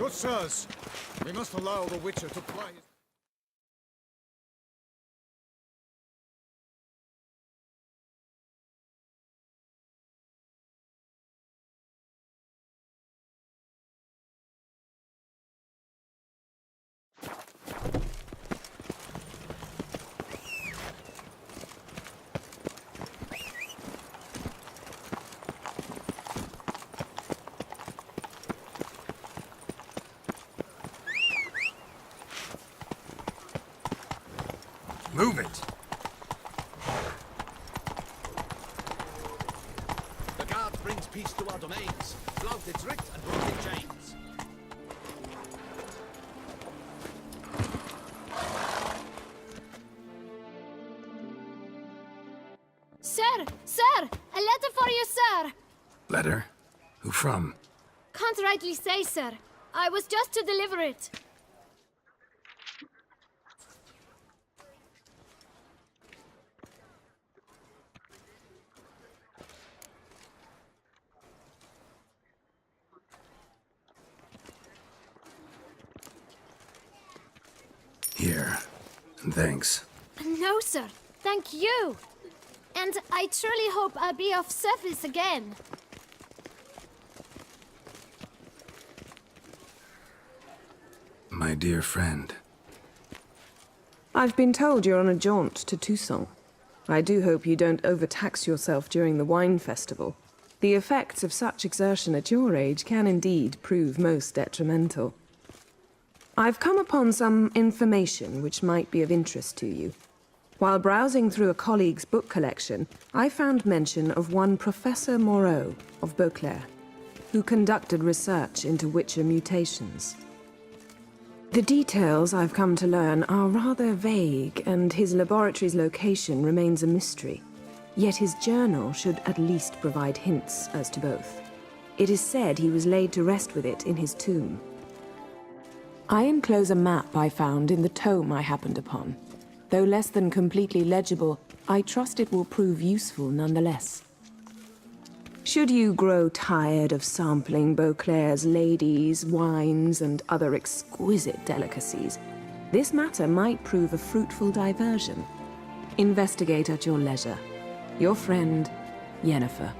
Good sirs, we must allow the Witcher to fly his... Move it! The guard brings peace to our domains, flogged its writ and broke its chains. Sir! Sir! A letter for you, sir! Letter? Who from? Can't rightly say, sir. I was just to deliver it. Here. And thanks. No, sir. Thank you. And I truly hope I'll be of service again. My dear friend. I've been told you're on a jaunt to Toussaint. I do hope you don't overtax yourself during the wine festival. The effects of such exertion at your age can indeed prove most detrimental. I've come upon some information which might be of interest to you. While browsing through a colleague's book collection, I found mention of one Professor Moreau of Beauclair, who conducted research into Witcher mutations. The details I've come to learn are rather vague, and his laboratory's location remains a mystery. Yet his journal should at least provide hints as to both. It is said he was laid to rest with it in his tomb. I enclose a map I found in the tome I happened upon. Though less than completely legible, I trust it will prove useful nonetheless. Should you grow tired of sampling Beauclair's ladies, wines, and other exquisite delicacies, this matter might prove a fruitful diversion. Investigate at your leisure. Your friend, Yennefer.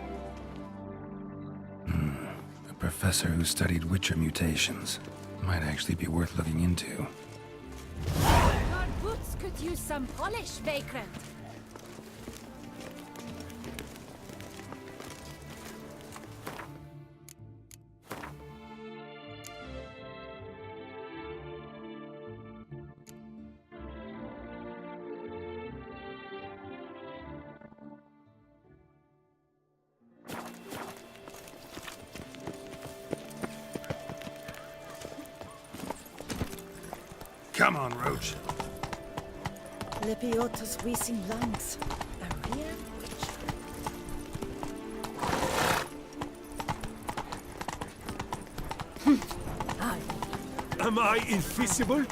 A professor who studied Witcher mutations. Might actually be worth looking into. Your boots could use some polish, Vagrant. Come on, Roach. Lepiotus wheezing lungs. A real witcher. Am I invisible?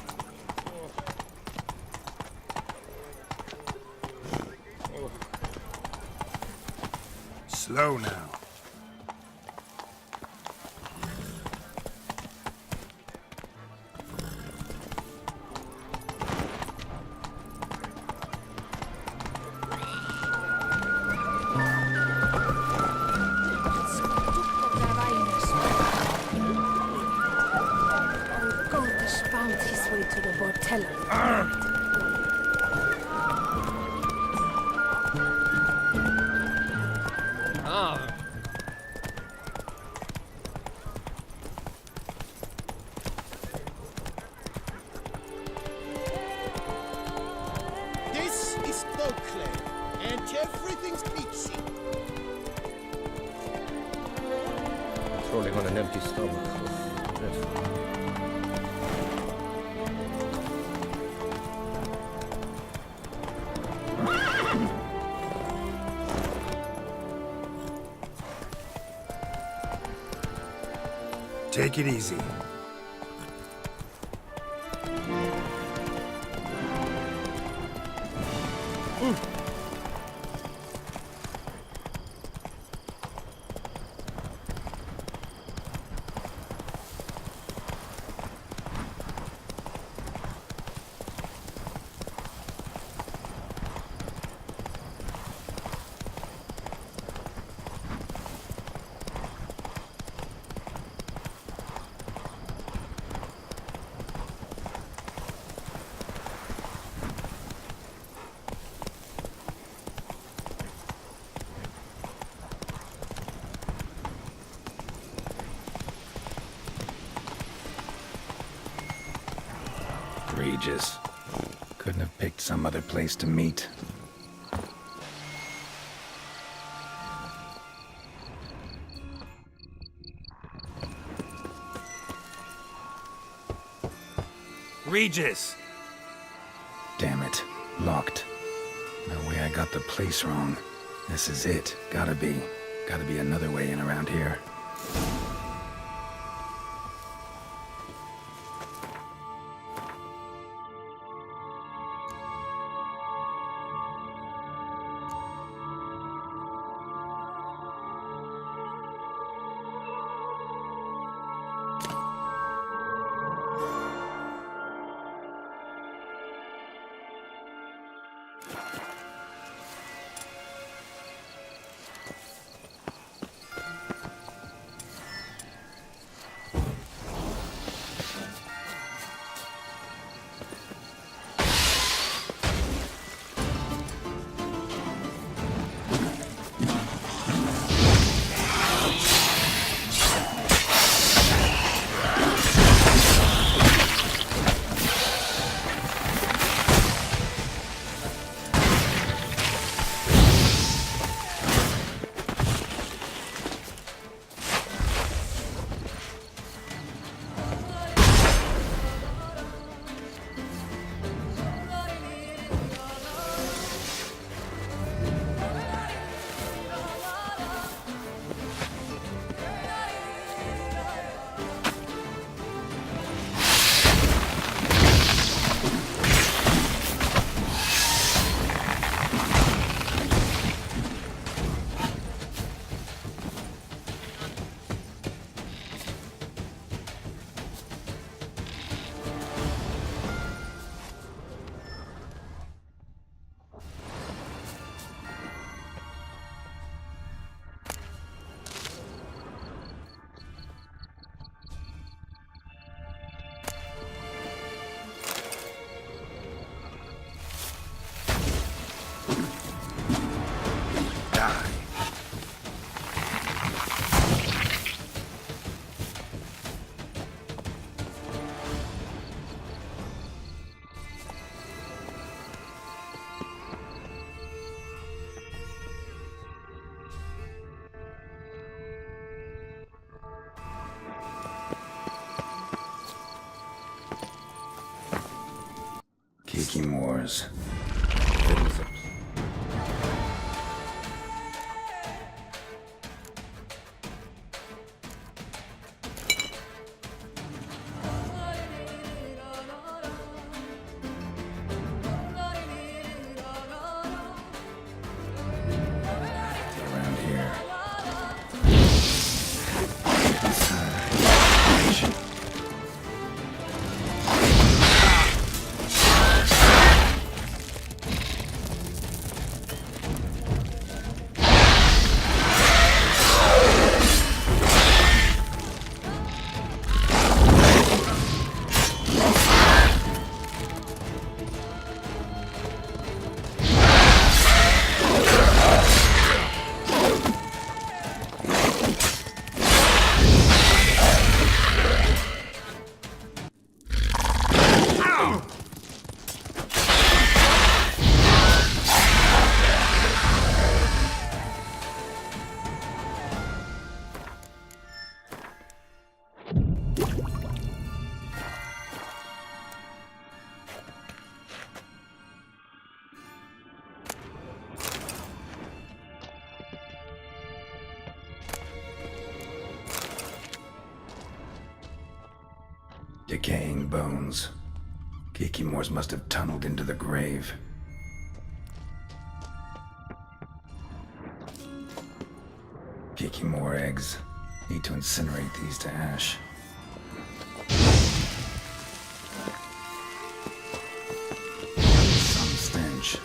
Slow now. To the Bordello. This is Beauclair, and everything's peachy. Trolling on an empty stomach. Dreadful. Take it easy. Regis. Couldn't have picked some other place to meet. Regis! Damn it. Locked. No way I got the place wrong. This is it. Gotta be. Gotta be another way in around here. Kiki Moors. Around here. Decaying bones. Kiki Moors must have tunneled into the grave. Kiki Moor eggs. Need to incinerate these to ash. Some stench.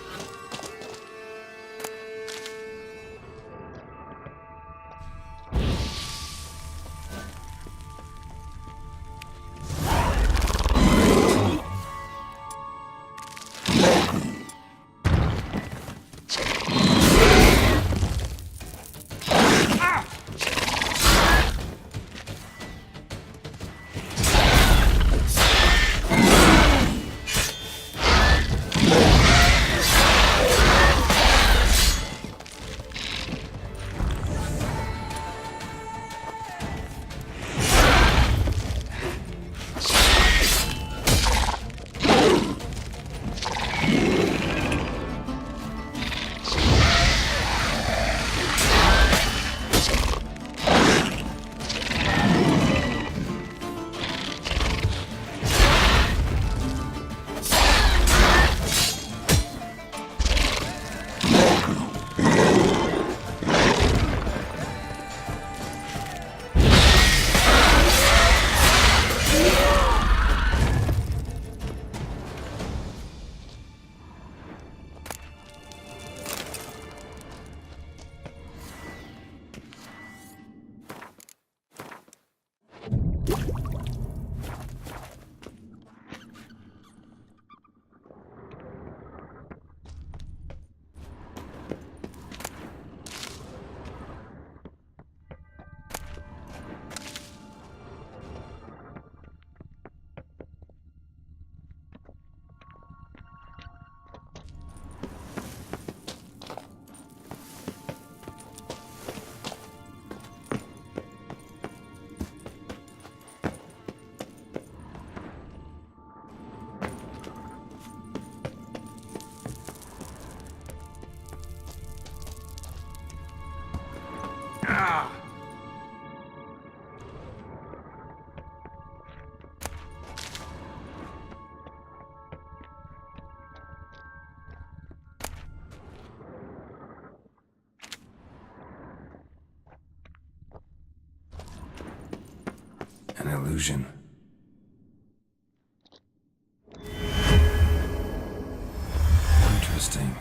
An illusion. Interesting.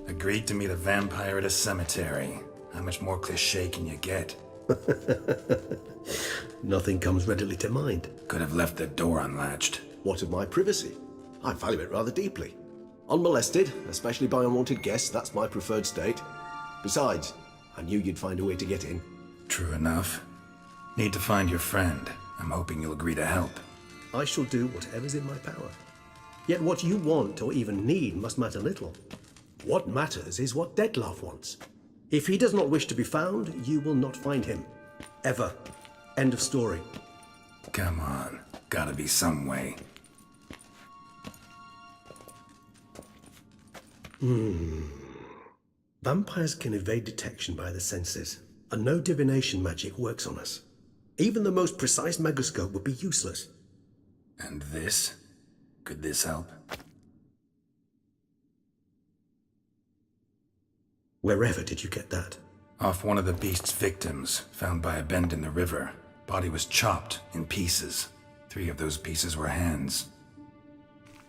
Agreed to meet a vampire at a cemetery. How much more cliché can you get? Nothing comes readily to mind. Could have left the door unlatched. What of my privacy? I value it rather deeply. Unmolested, especially by unwanted guests, that's my preferred state. Besides, I knew you'd find a way to get in. True enough. Need to find your friend. I'm hoping you'll agree to help. I shall do whatever's in my power. Yet what you want or even need must matter little. What matters is what Dettlaff wants. If he does not wish to be found, you will not find him. Ever. End of story. Come on. Gotta be some way. Vampires can evade detection by the senses, and no divination magic works on us. Even the most precise megascope would be useless. And this? Could this help? Wherever did you get that? Off one of the beast's victims, found by a bend in the river. Body was chopped in pieces. 3 of those pieces were hands.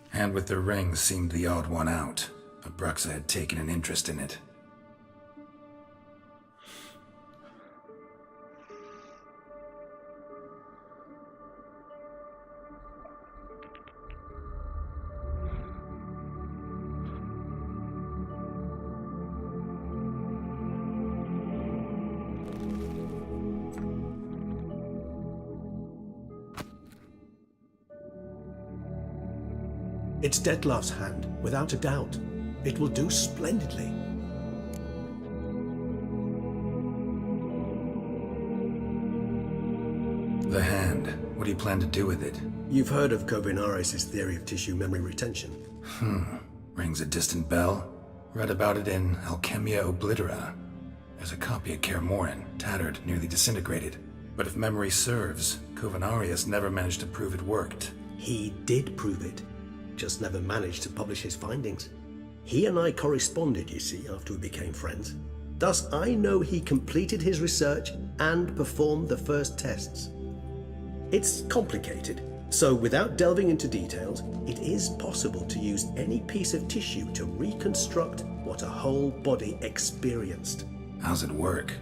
Hand with the ring seemed the odd one out. Abruxa had taken an interest in it. It's Dettlaff's hand, without a doubt. It will do splendidly. The hand. What do you plan to do with it? You've heard of Kovinaris' theory of tissue memory retention. Rings a distant bell. Read about it in Alchemia Oblitera. There's a copy of Kermoran, tattered, nearly disintegrated. But if memory serves, Kovinaris never managed to prove it worked. He did prove it. Just never managed to publish his findings. He and I corresponded, you see, after we became friends. Thus, I know he completed his research and performed the first tests. It's complicated, so without delving into details, it is possible to use any piece of tissue to reconstruct what a whole body experienced. How's it work?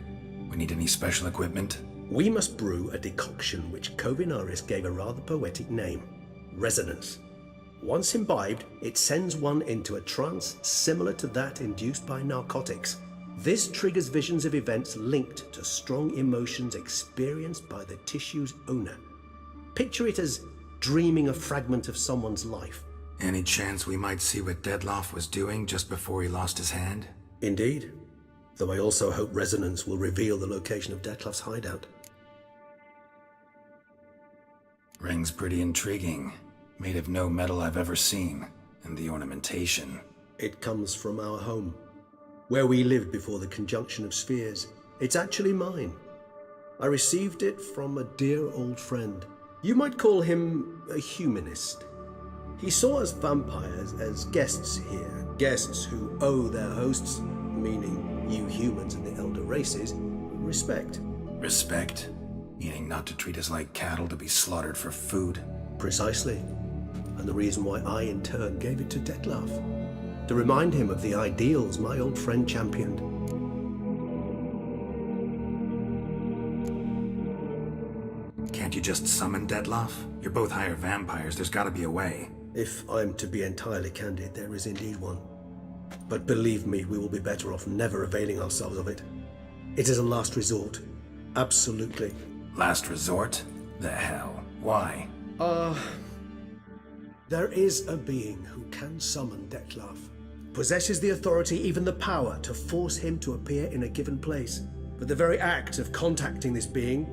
We need any special equipment? We must brew a decoction which Kovinaris gave a rather poetic name, resonance. Once imbibed, it sends one into a trance similar to that induced by narcotics. This triggers visions of events linked to strong emotions experienced by the tissue's owner. Picture it as dreaming a fragment of someone's life. Any chance we might see what Dettlaff was doing just before he lost his hand? Indeed. Though I also hope resonance will reveal the location of Dettlaff's hideout. Ring's pretty intriguing. Made of no metal I've ever seen. And the ornamentation. It comes from our home, where we lived before the conjunction of spheres. It's actually mine. I received it from a dear old friend. You might call him a humanist. He saw us vampires as guests here, guests who owe their hosts, meaning you humans and the elder races, respect. Respect? Meaning not to treat us like cattle to be slaughtered for food? Precisely. And the reason why I, in turn, gave it to Dettlaff. To remind him of the ideals my old friend championed. Can't you just summon Dettlaff? You're both higher vampires, there's gotta be a way. If I'm to be entirely candid, there is indeed one. But believe me, we will be better off never availing ourselves of it. It is a last resort. Absolutely. Last resort? The hell? Why? There is a being who can summon Detlef. Possesses the authority, even the power, to force him to appear in a given place. But the very act of contacting this being,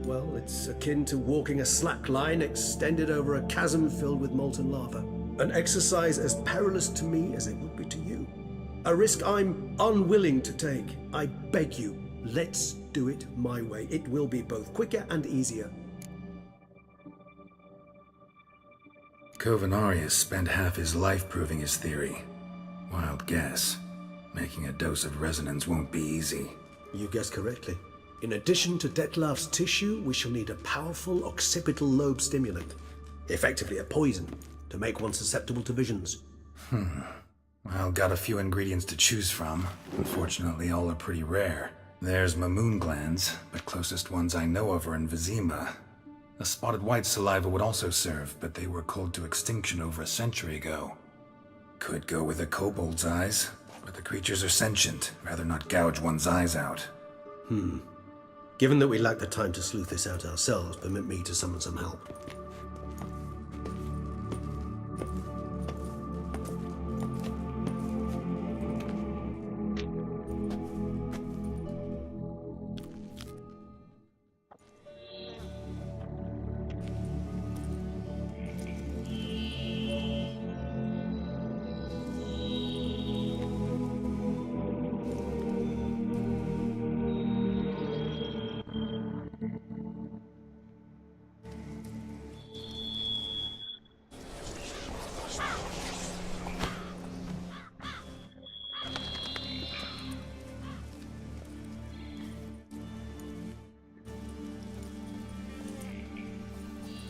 well, it's akin to walking a slack line extended over a chasm filled with molten lava. An exercise as perilous to me as it would be to you. A risk I'm unwilling to take. I beg you, let's do it my way. It will be both quicker and easier. Covenarius spent half his life proving his theory. Wild guess. Making a dose of resonance won't be easy. You guessed correctly. In addition to Detlef's tissue, we shall need a powerful occipital lobe stimulant. Effectively a poison, to make one susceptible to visions. Well, got a few ingredients to choose from. Unfortunately, all are pretty rare. There's Mamoon glands, but closest ones I know of are in Vizima. A spotted white saliva would also serve, but they were cold to extinction over a century ago. Could go with a kobold's eyes, but the creatures are sentient. Rather not gouge one's eyes out. Given that we lack the time to sleuth this out ourselves, permit me to summon some help.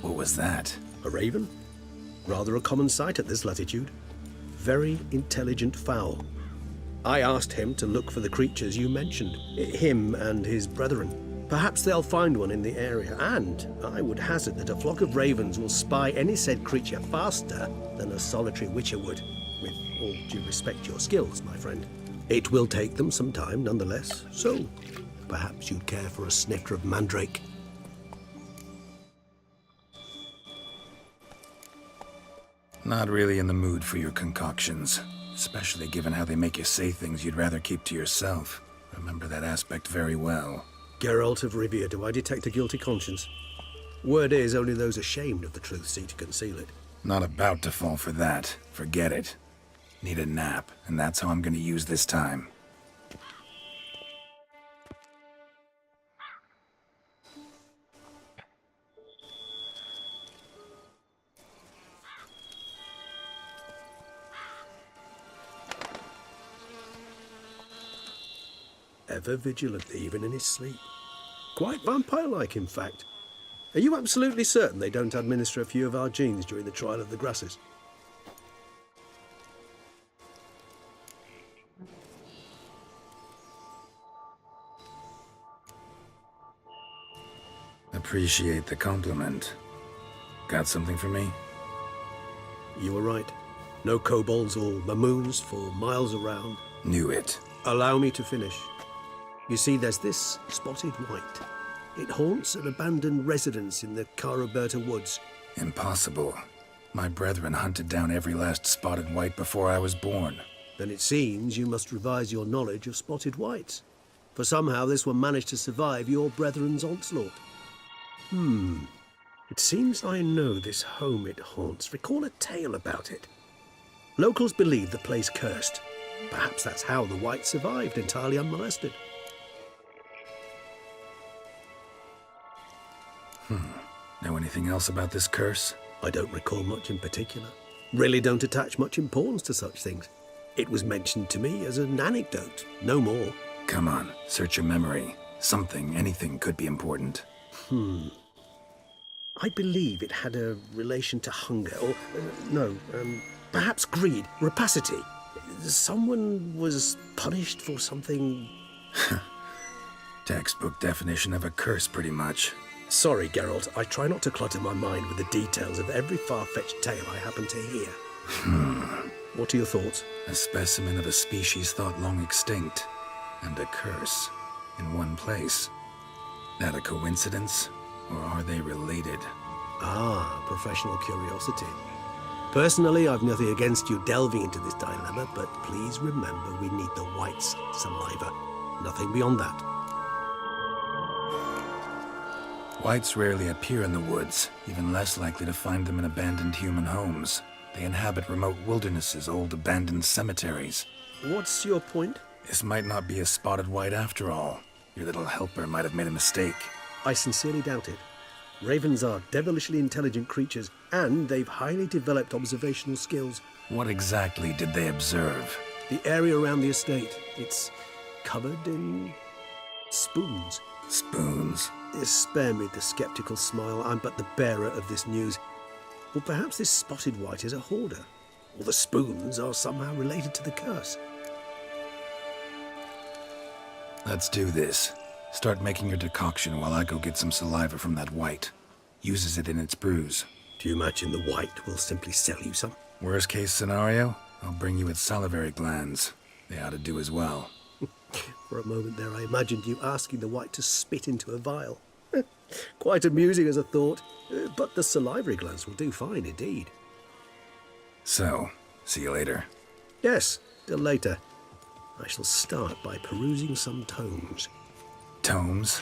What was that? A raven? Rather a common sight at this latitude. Very intelligent fowl. I asked him to look for the creatures you mentioned. Him and his brethren. Perhaps they'll find one in the area, and I would hazard that a flock of ravens will spy any said creature faster than a solitary witcher would. With all due respect to your skills, my friend. It will take them some time, nonetheless, so perhaps you'd care for a snifter of mandrake. Not really in the mood for your concoctions, especially given how they make you say things you'd rather keep to yourself. Remember that aspect very well. Geralt of Rivia, do I detect a guilty conscience? Word is, only those ashamed of the truth seek to conceal it. Not about to fall for that. Forget it. Need a nap, and that's how I'm gonna use this time. Ever vigilant, even in his sleep. Quite vampire-like, in fact. Are you absolutely certain they don't administer a few of our genes during the trial of the grasses? Appreciate the compliment. Got something for me? You were right. No kobolds or mamoons for miles around. Knew it. Allow me to finish. You see, there's this spotted white. It haunts an abandoned residence in the Caraberta woods. Impossible. My brethren hunted down every last spotted white before I was born. Then it seems you must revise your knowledge of spotted whites. For somehow this one managed to survive your brethren's onslaught. It seems I know this home it haunts. Recall a tale about it. Locals believe the place cursed. Perhaps that's how the white survived entirely unmolested. Know anything else about this curse? I don't recall much in particular. Really don't attach much importance to such things. It was mentioned to me as an anecdote, no more. Come on, search your memory. Something, anything could be important. I believe it had a relation to hunger, or, perhaps greed, rapacity. Someone was punished for something... Textbook definition of a curse, pretty much. Sorry, Geralt, I try not to clutter my mind with the details of every far-fetched tale I happen to hear. What are your thoughts? A specimen of a species thought long extinct, and a curse, in one place. That a coincidence, or are they related? Ah, professional curiosity. Personally, I've nothing against you delving into this dilemma, but please remember we need the Wight's saliva. Nothing beyond that. Wights rarely appear in the woods, even less likely to find them in abandoned human homes. They inhabit remote wildernesses, old abandoned cemeteries. What's your point? This might not be a spotted wight after all. Your little helper might have made a mistake. I sincerely doubt it. Ravens are devilishly intelligent creatures, and they've highly developed observational skills. What exactly did they observe? The area around the estate, it's covered in spoons. Spoons? Spare me the skeptical smile. I'm but the bearer of this news. Or perhaps this spotted wight is a hoarder. Or the spoons are somehow related to the curse. Let's do this. Start making your decoction while I go get some saliva from that wight. Uses it in its brews. Do you imagine the wight will simply sell you some? Worst case scenario, I'll bring you its salivary glands. They ought to do as well. For a moment there, I imagined you asking the wight to spit into a vial. Quite amusing as a thought, but the salivary glands will do fine indeed. So, see you later. Yes, till later. I shall start by perusing some tomes. Tomes?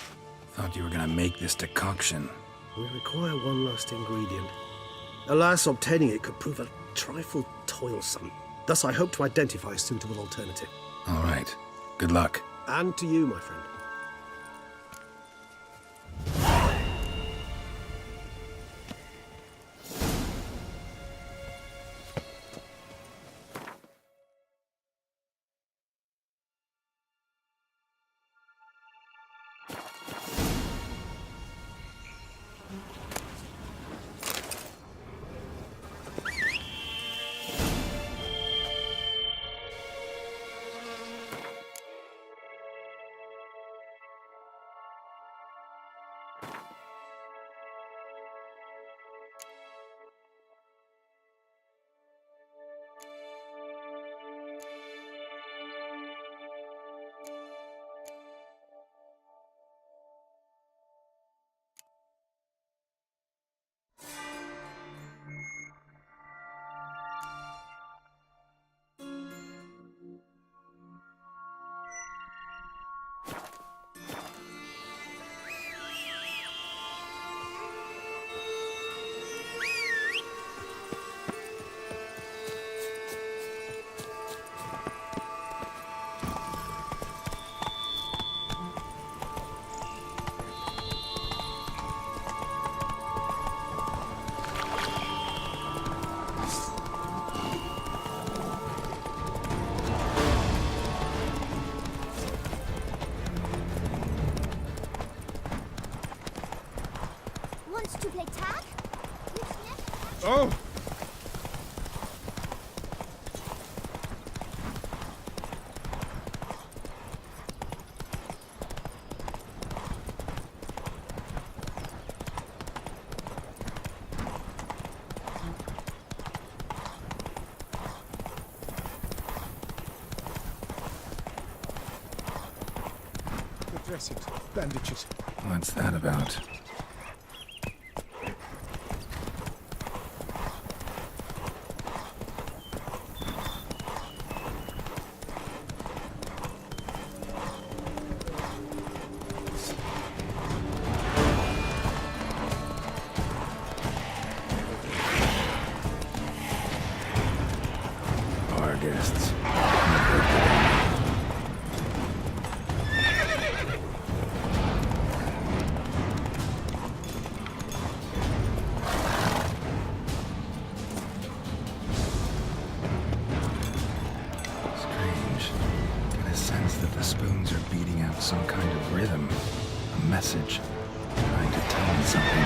Thought you were gonna make this decoction. We require one last ingredient. Alas, obtaining it could prove a trifle toilsome. Thus, I hope to identify a suitable alternative. All right. Good luck. And to you, my friend. Wants to play tag? Oh! The dressings, bandages. What's that about? Our guests. Strange. Get a sense that the spoons are beating out some kind of rhythm, a message, trying to tell me something.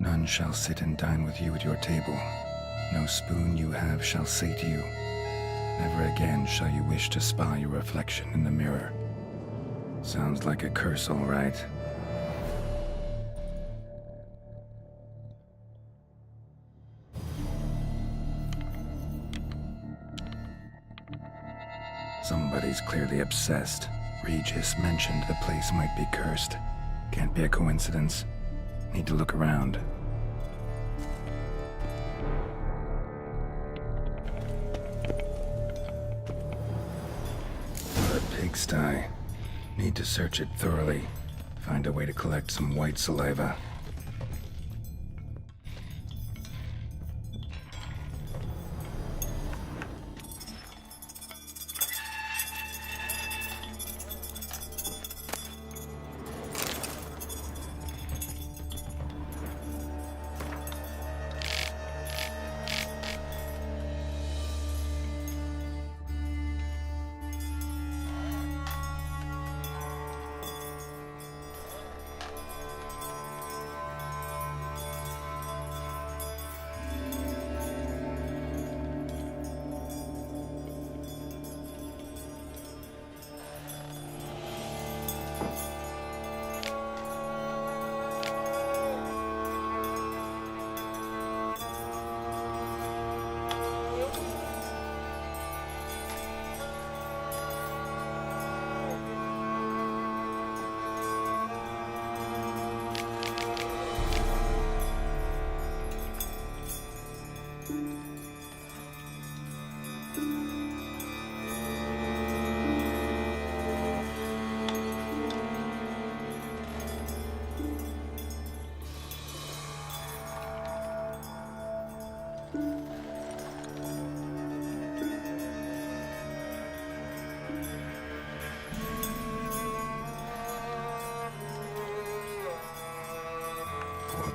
None shall sit and dine with you at your table. No spoon you have shall say to you. Never again shall you wish to spy your reflection in the mirror. Sounds like a curse, all right. Somebody's clearly obsessed. Regis mentioned the place might be cursed. Can't be a coincidence. Need to look around. A pigsty. Need to search it thoroughly. Find a way to collect some white saliva.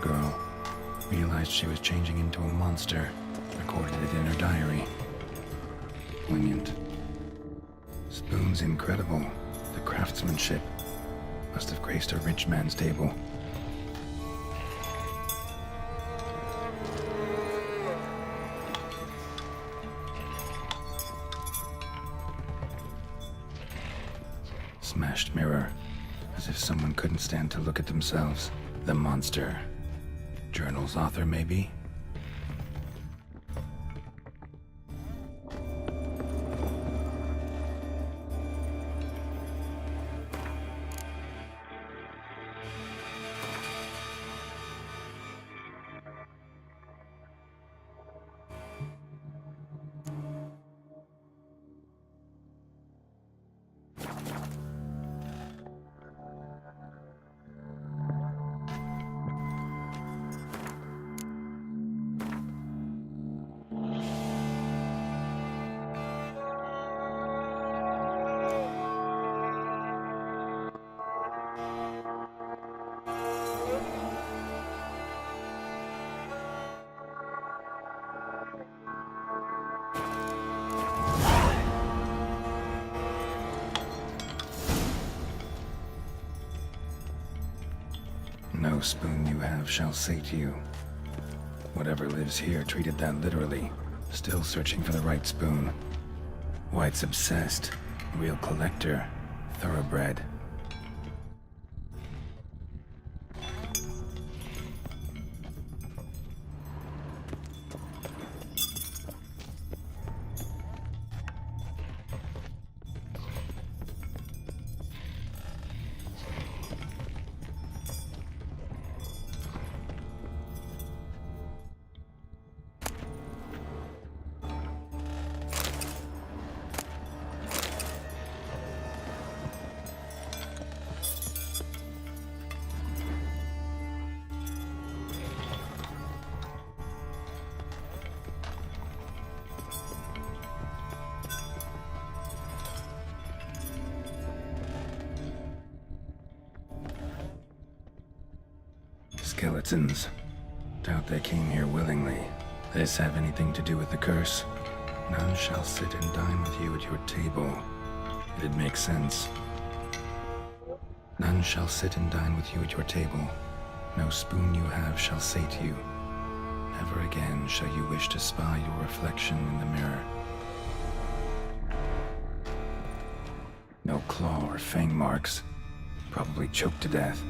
Girl realized she was changing into a monster, recorded it in her diary. Poignant. Spoon's incredible. The craftsmanship must have graced a rich man's table. Smashed mirror, as if someone couldn't stand to look at themselves. The monster. Journal's author, maybe? No spoon you have shall say to you. Whatever lives here treated that literally. Still searching for the right spoon. Wight's obsessed. Real collector. Thoroughbred. Skeletons. Doubt they came here willingly. This have anything to do with the curse? None shall sit and dine with you at your table. It'd make sense. None shall sit and dine with you at your table. No spoon you have shall say to you, never again shall you wish to spy your reflection in the mirror. No claw or fang marks, probably choked to death.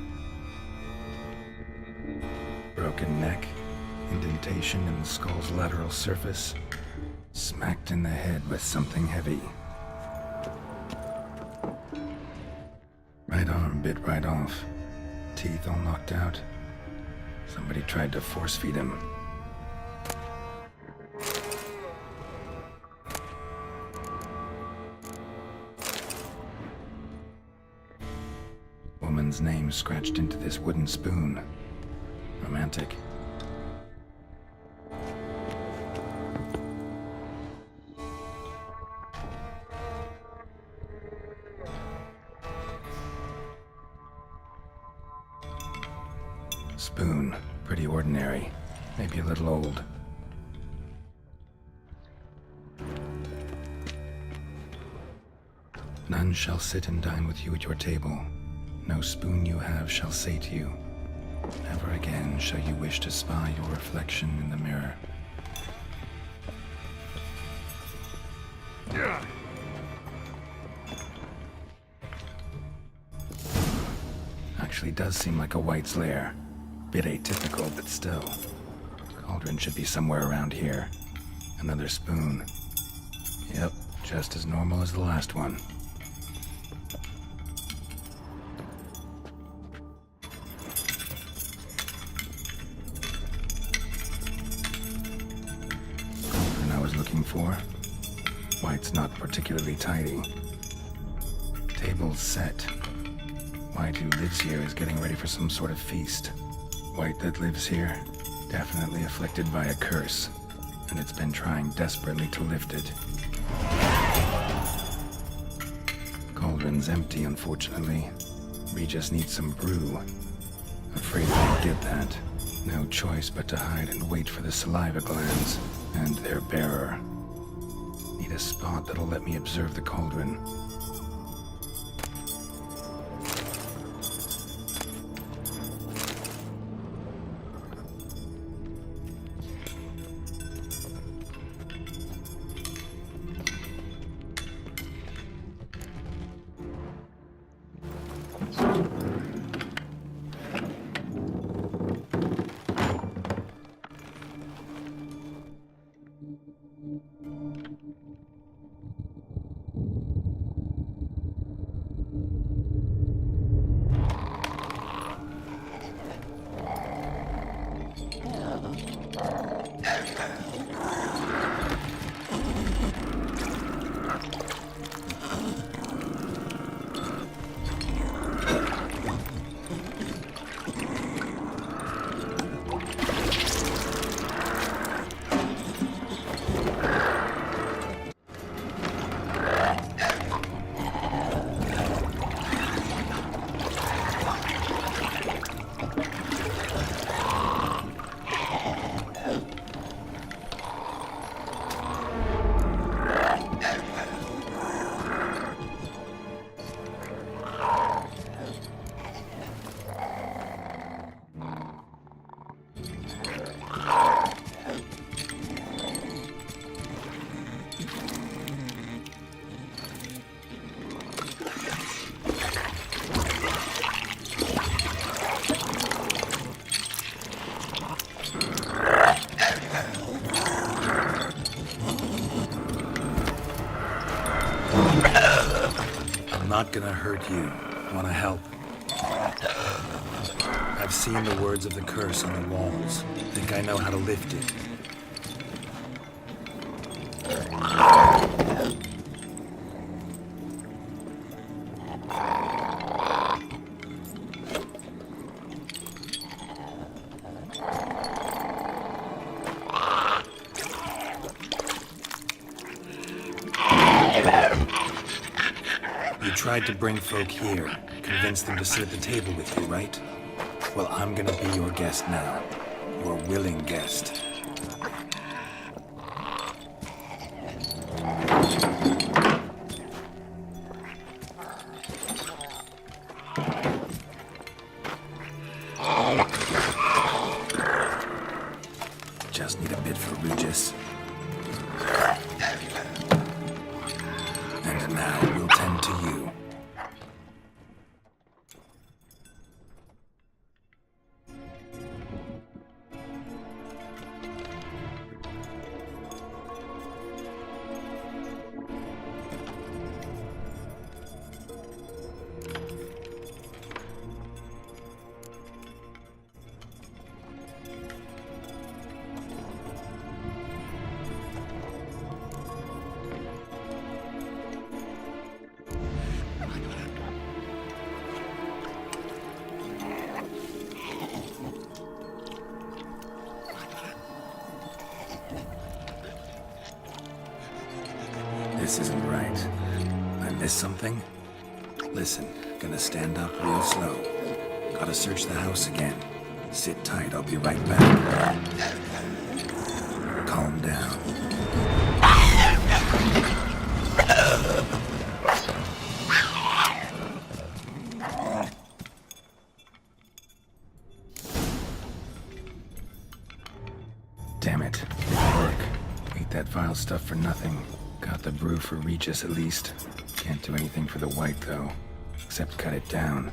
Broken neck, indentation in the skull's lateral surface, smacked in the head with something heavy. Right arm bit right off, teeth all knocked out. Somebody tried to force feed him. Woman's name scratched into this wooden spoon. Romantic. Spoon, pretty ordinary, maybe a little old. None shall sit and dine with you at your table. No spoon you have shall say to you, never again shall you wish to spy your reflection in the mirror. Actually does seem like a Wight's lair. Bit atypical, but still. Cauldron should be somewhere around here. Another spoon. Yep, just as normal as the last one. Cauldron I was looking for. Wight's not particularly tidy. Table's set. Wight, who lives here, is getting ready for some sort of feast. Wight that lives here, definitely afflicted by a curse, and it's been trying desperately to lift it. Cauldron's empty, unfortunately. Regis needs some brew. Afraid I won't get that. No choice but to hide and wait for the saliva glands and their bearer. Need a spot that'll let me observe the cauldron. Not gonna hurt you. Wanna help? I've seen the words of the curse on the walls. Think I know how to lift it. You tried to bring folk here, convince them to sit at the table with you, right? Well, I'm gonna be your guest now. Your willing guest. just need a bit for Regis. And now we'll tend to you. This isn't right. I missed something? Listen, gonna stand up real slow. Gotta search the house again. Sit tight, I'll be right back. Calm down. Damn it. Didn't work. Ate that vile stuff for nothing. Got the brew for Regis at least. Can't do anything for the Wight though, except cut it down.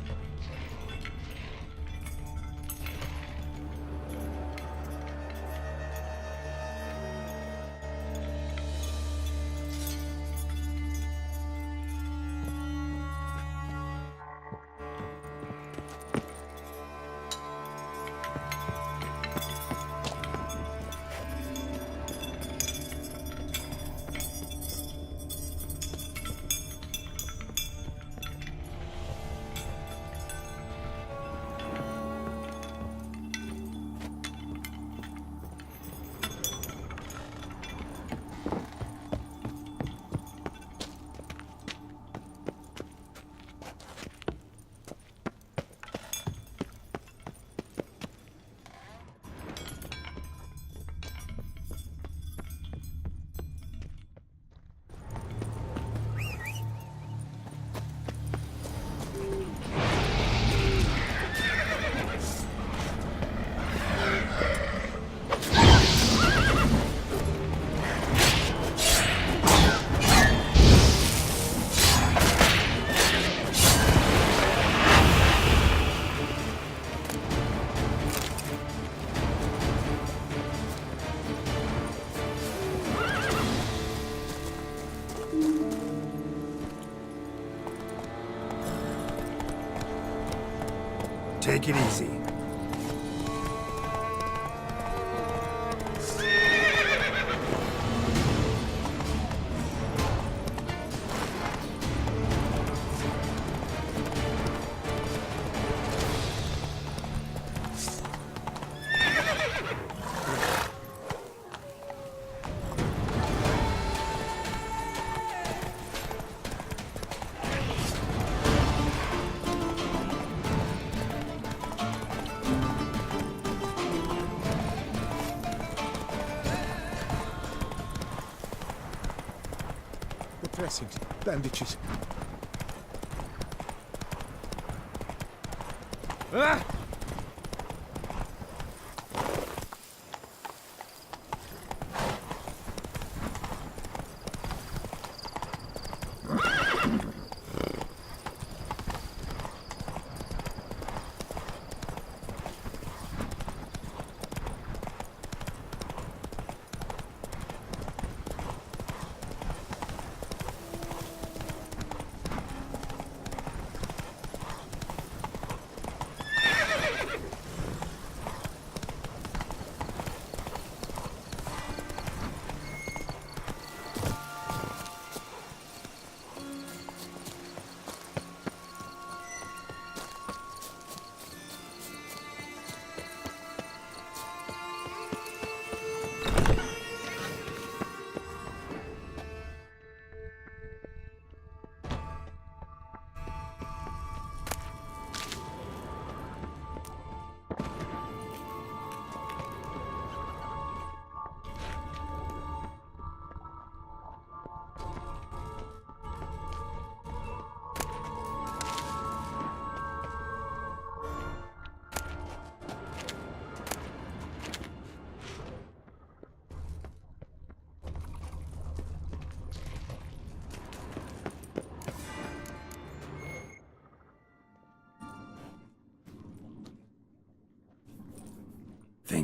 Take it easy. Dressings, bandages. Ah!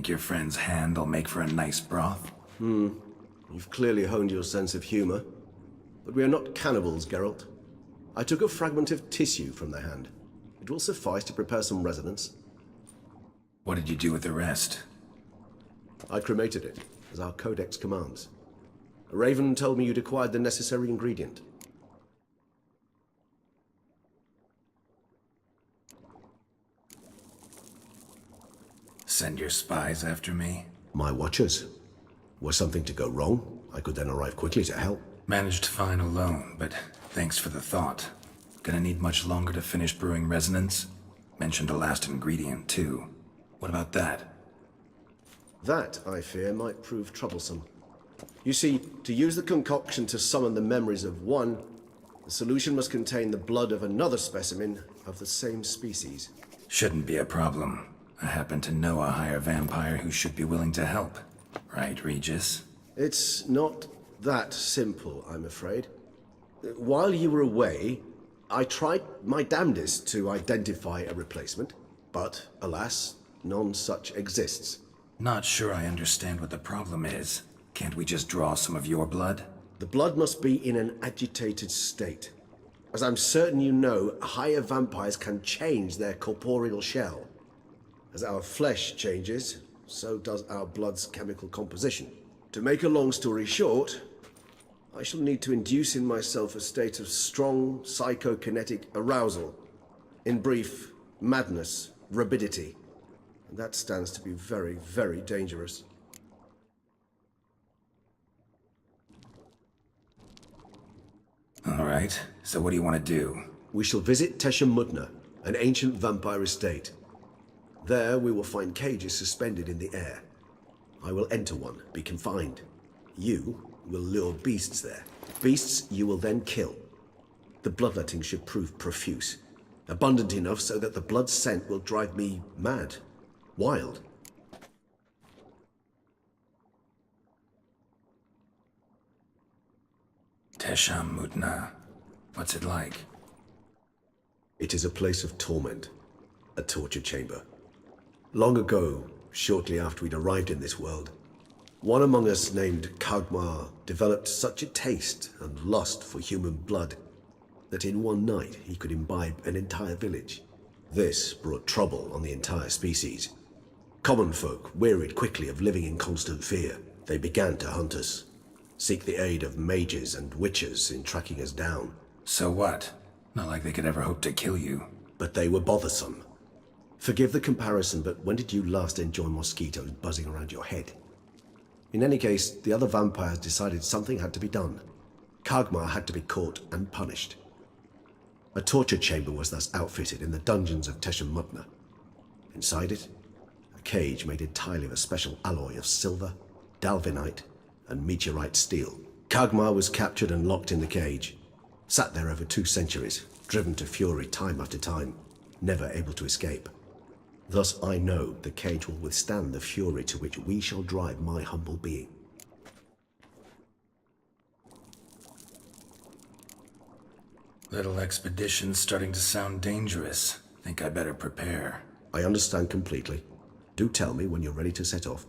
Think your friend's hand'll make for a nice broth? You've clearly honed your sense of humor. But we are not cannibals, Geralt. I took a fragment of tissue from the hand. It will suffice to prepare some resonance. What did you do with the rest? I cremated it, as our codex commands. A raven told me you'd acquired the necessary ingredient. Send your spies after me? My watchers. Were something to go wrong, I could then arrive quickly to help. Managed fine alone, but thanks for the thought. Gonna need much longer to finish brewing resonance? Mentioned a last ingredient, too. What about that? That, I fear, might prove troublesome. You see, to use the concoction to summon the memories of one, the solution must contain the blood of another specimen of the same species. Shouldn't be a problem. I happen to know a higher vampire who should be willing to help. Right, Regis? It's not that simple, I'm afraid. While you were away, I tried my damnedest to identify a replacement, but alas, none such exists. Not sure I understand what the problem is. Can't we just draw some of your blood? The blood must be in an agitated state. As I'm certain you know, higher vampires can change their corporeal shell. As our flesh changes, so does our blood's chemical composition. To make a long story short, I shall need to induce in myself a state of strong psychokinetic arousal. In brief, madness, rabidity. And that stands to be very, very dangerous. All right, so what do you want to do? We shall visit Teshamudna, an ancient vampire estate. There we will find cages suspended in the air. I will enter one, be confined. You will lure beasts there. Beasts you will then kill. The bloodletting should prove profuse. Abundant enough so that the blood scent will drive me mad. Wild. Teshamudna. What's it like? It is a place of torment. A torture chamber. Long ago, shortly after we'd arrived in this world, one among us named Kagmar developed such a taste and lust for human blood that in one night he could imbibe an entire village. This brought trouble on the entire species. Common folk wearied quickly of living in constant fear. They began to hunt us, seek the aid of mages and witches in tracking us down. So what? Not like they could ever hope to kill you. But they were bothersome. Forgive the comparison, but when did you last enjoy mosquitoes buzzing around your head? In any case, the other vampires decided something had to be done. Kagmar had to be caught and punished. A torture chamber was thus outfitted in the dungeons of Teshamudna. Inside it, a cage made entirely of a special alloy of silver, dalvinite, and meteorite steel. Kagmar was captured and locked in the cage. Sat there over 2 centuries, driven to fury time after time, never able to escape. Thus I know the cage will withstand the fury to which we shall drive my humble being. Little expedition's starting to sound dangerous. Think I better prepare. I understand completely. Do tell me when you're ready to set off.